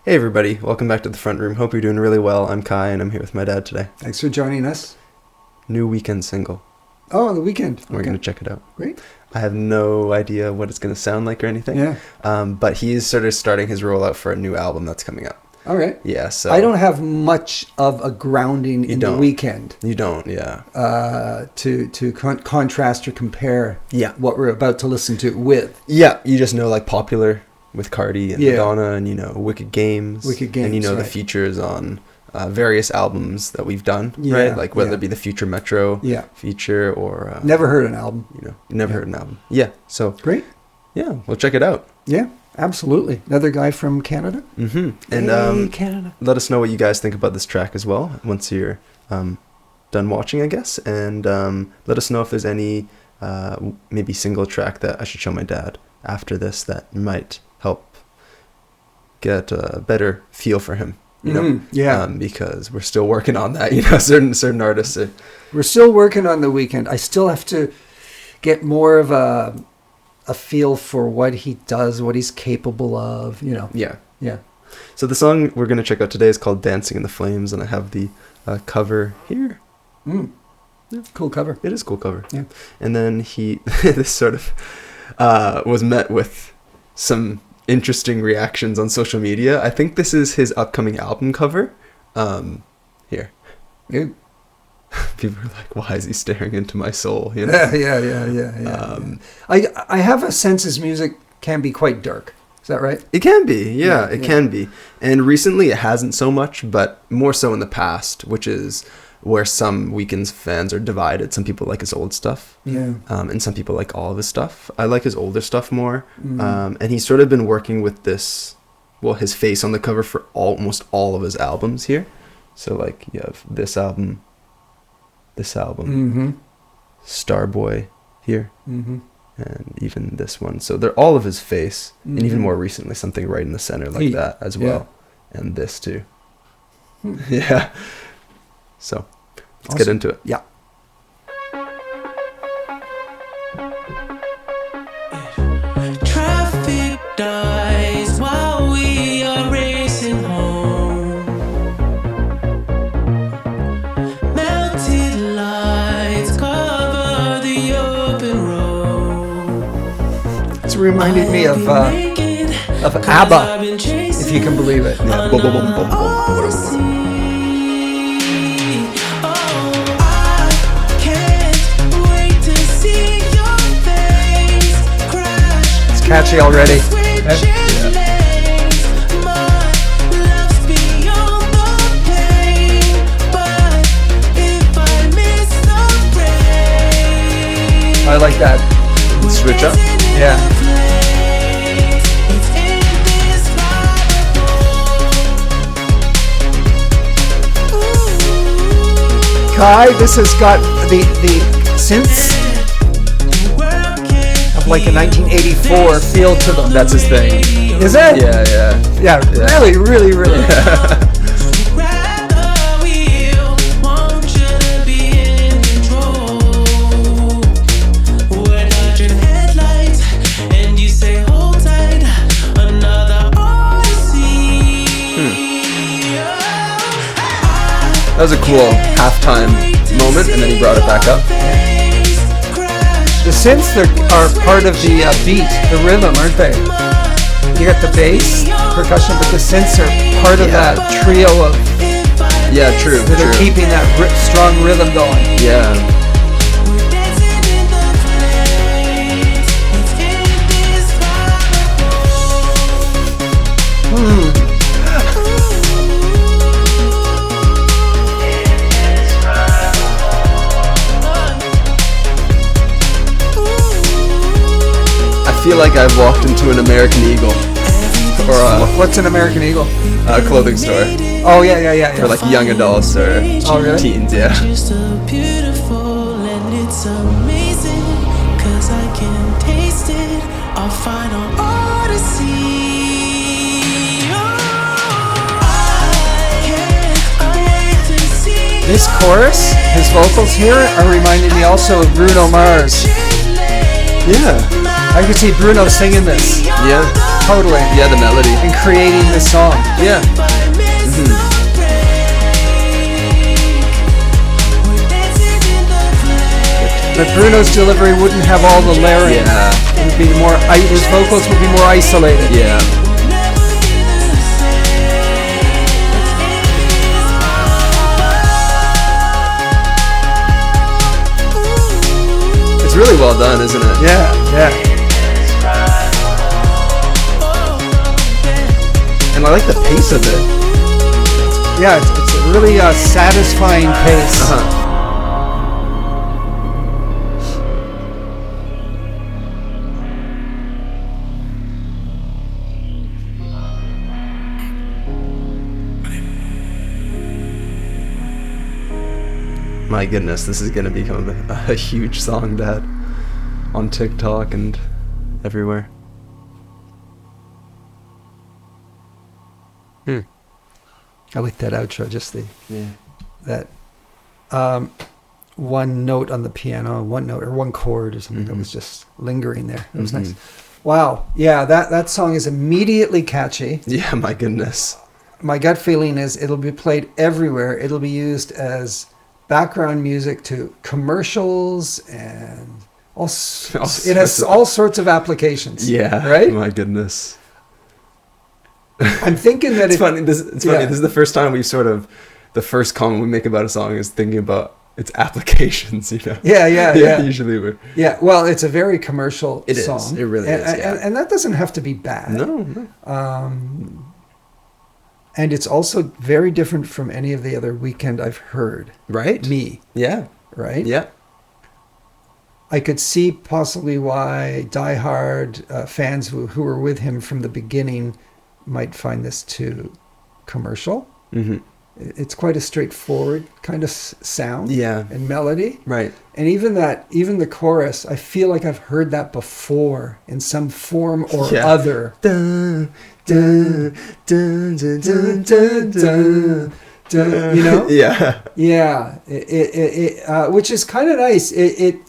Hey everybody, welcome back to the front room. Hope you're doing really well. I'm Kai and I'm here with my dad today. Thanks for joining us. New Weeknd single. Oh, the Weeknd. We're going to check it out. Great. I have no idea what it's going to sound like or anything. Yeah. But he's sort of starting his rollout for a new album that's coming up. All right. Yeah, so... I don't have much of a grounding in the Weeknd. You don't, yeah. To contrast or compare what we're about to listen to with. Yeah, you just know like Popular with Cardi and Madonna, and you know Wicked Games. And you know the features on various albums that we've done, right? Like whether it be the Future Metro feature or... never heard an album. You know, never heard an album. Yeah, so... Great. Yeah, we'll check it out. Yeah, absolutely. Another guy from Canada. Mm-hmm. And Canada. Let us know what you guys think about this track as well once you're done watching, I guess. And let us know if there's any maybe single track that I should show my dad after this that might help get a better feel for him, you know? Because we're still working on that, you know, certain artists. We're still working on the Weeknd. I still have to get more of a feel for what he does, what he's capable of, you know. Yeah. So the song we're going to check out today is called Dancing in the Flames, and I have the cover here. Yeah, cool cover. It is a cool cover. Yeah. And then this sort of was met with some interesting reactions on social media. I think this is his upcoming album cover. Here. Yeah. People are like, why is he staring into my soul? You know? Yeah. I have a sense his music can be quite dark. Is that right? It can be, it can be. And recently it hasn't so much, but more so in the past, which is where some Weeknd's fans are divided. Some people like his old stuff. Yeah. And some people like all of his stuff. I like his older stuff more. And he's sort of been working with this, his face on the cover for almost all of his albums here. So like you have this album, Starboy here, and even this one. So they're all of his face, and even more recently, something right in the center like that as well, and this too. Yeah. So let's get into it. Yeah. Traffic dies while we are racing home. Melted lights cover the open road. It's reminded me of ABBA, if you can believe it. Yeah. Catchy already. I like that. Switch up. Yeah. Kai, this has got the synths of like a 1984 feel to them. That's his thing. Is it? Yeah. Really, really, really. Yeah. That was a cool halftime moment, and then he brought it back up. The synths are part of the beat, the rhythm, aren't they? You got the bass, percussion, but the synths are part of that trio of... Yeah, true. That are keeping that strong rhythm going. Yeah. I feel like I've walked into an American Eagle, or what's an American Eagle? A clothing store. Oh yeah. For like young adults or teens, yeah. It's amazing, 'cause I can taste it. Our final odyssey. This chorus, his vocals here are reminding me also of Bruno Mars. Yeah. I can see Bruno singing this. Yeah. Totally. Yeah, the melody. And creating this song. Yeah. But Bruno's delivery wouldn't have all the layering. Yeah. It would be more. His vocals would be more isolated. Yeah. It's really well done, isn't it? Yeah, yeah. And I like the pace of it. Yeah, it's a really satisfying pace. Uh-huh. My goodness, this is going to become a huge song, Dad, on TikTok and everywhere. I like that outro, just that one note on the piano, one note or one chord or something that was just lingering there. It was nice. Wow. Yeah, that song is immediately catchy. Yeah, my goodness. My gut feeling is it'll be played everywhere. It'll be used as background music to commercials and it has all sorts of applications. Yeah, right. My goodness. I'm thinking that it's funny. This is the first time the first comment we make about a song is thinking about its applications. You know. Yeah. Usually we're. Yeah. Well, it's a very commercial It song. is. It really is. Yeah. And that doesn't have to be bad. No. And it's also very different from any of the other Weeknd I've heard. Right. Yeah. Right. Yeah. I could see possibly why diehard fans who were with him from the beginning might find this too commercial. Mm-hmm. It's quite a straightforward kind of sound and melody. Right. And even the chorus, I feel like I've heard that before in some form or other. Dun, dun, dun, dun, dun, dun, dun, dun, you know? Yeah. Which is kind of nice. It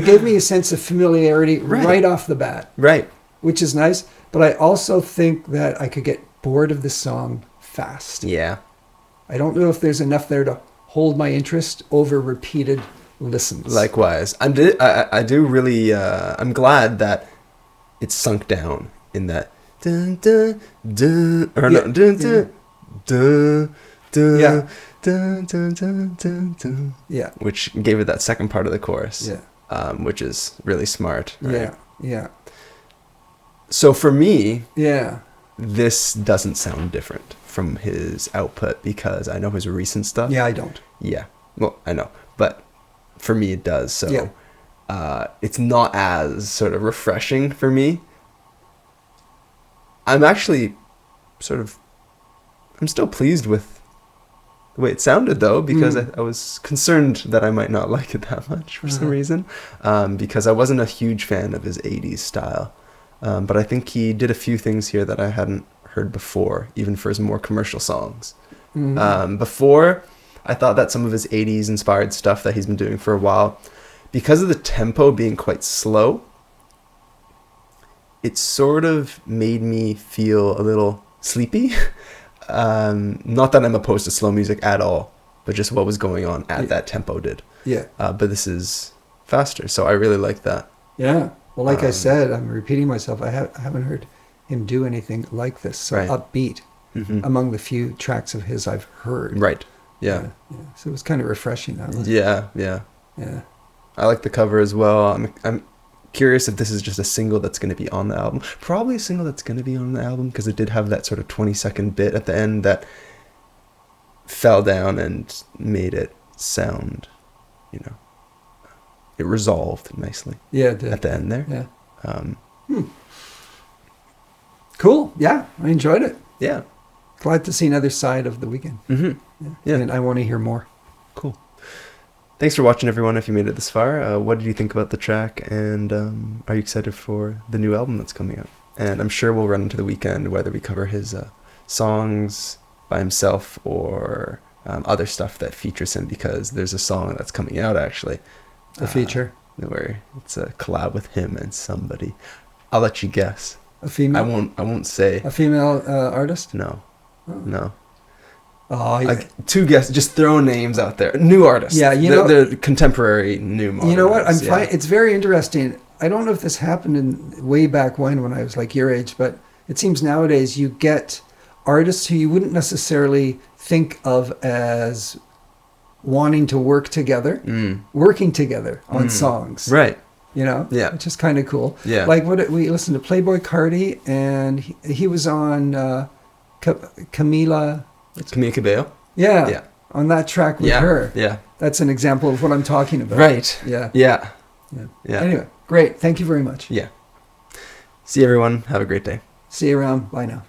gave me a sense of familiarity right off the bat. Right. Which is nice. But I also think that I could get bored of the song fast. Yeah. I don't know if there's enough there to hold my interest over repeated listens. Likewise. I do really, I'm glad that it's sunk down in that dun, dun, dun, or no, dun, dun, dun, dun, dun, dun, dun, dun, dun, yeah. Which gave it that second part of the chorus. Yeah. Which is really smart. Right? Yeah. So for me, this doesn't sound different from his output because I know his recent stuff. Yeah, I don't. Yeah. Well, I know. But for me, it does. So it's not as sort of refreshing for me. I'm actually I'm still pleased with the way it sounded, though, because I was concerned that I might not like it that much for some reason, because I wasn't a huge fan of his 80s style. But I think he did a few things here that I hadn't heard before, even for his more commercial songs. Before, I thought that some of his 80s inspired stuff that he's been doing for a while, because of the tempo being quite slow, it sort of made me feel a little sleepy. Not that I'm opposed to slow music at all, but just what was going on at that tempo did. Yeah. But this is faster, so I really like that. Yeah. Well, like I said, I'm repeating myself. I haven't heard him do anything like this. So upbeat among the few tracks of his I've heard. Right. Yeah. So it was kind of refreshing. That one. Yeah. I like the cover as well. I'm curious if this is just a single that's going to be on the album. Probably a single that's going to be on the album because it did have that sort of 20-second bit at the end that fell down and made it sound, it resolved nicely. Yeah, it did. At the end there. Yeah. Cool. Yeah, I enjoyed it. Yeah. Glad to see another side of the Weeknd. Yeah. And I want to hear more. Cool. Thanks for watching, everyone, if you made it this far. What did you think about the track? And are you excited for the new album that's coming out? And I'm sure we'll run into the Weeknd, whether we cover his songs by himself or other stuff that features him, because there's a song that's coming out, actually. A feature? Where it's a collab with him and somebody. I'll let you guess. A female? I won't say. A female artist? No. No. Oh, yeah. Two guesses. Just throw names out there. New artists. Yeah, they're contemporary new modern. You know what? artists, It's very interesting. I don't know if this happened in way back when I was like your age, but it seems nowadays you get artists who you wouldn't necessarily think of as wanting to work together, working together on songs. Right. You know? Yeah. Which is kind of cool. Yeah. Like we listened to Playboy Cardi, and he was on Camila Cabello. Yeah. Yeah. On that track with her. Yeah. That's an example of what I'm talking about. Right. Yeah. Yeah. Yeah. Yeah. Anyway, great. Thank you very much. Yeah. See you, everyone. Have a great day. See you around. Bye now.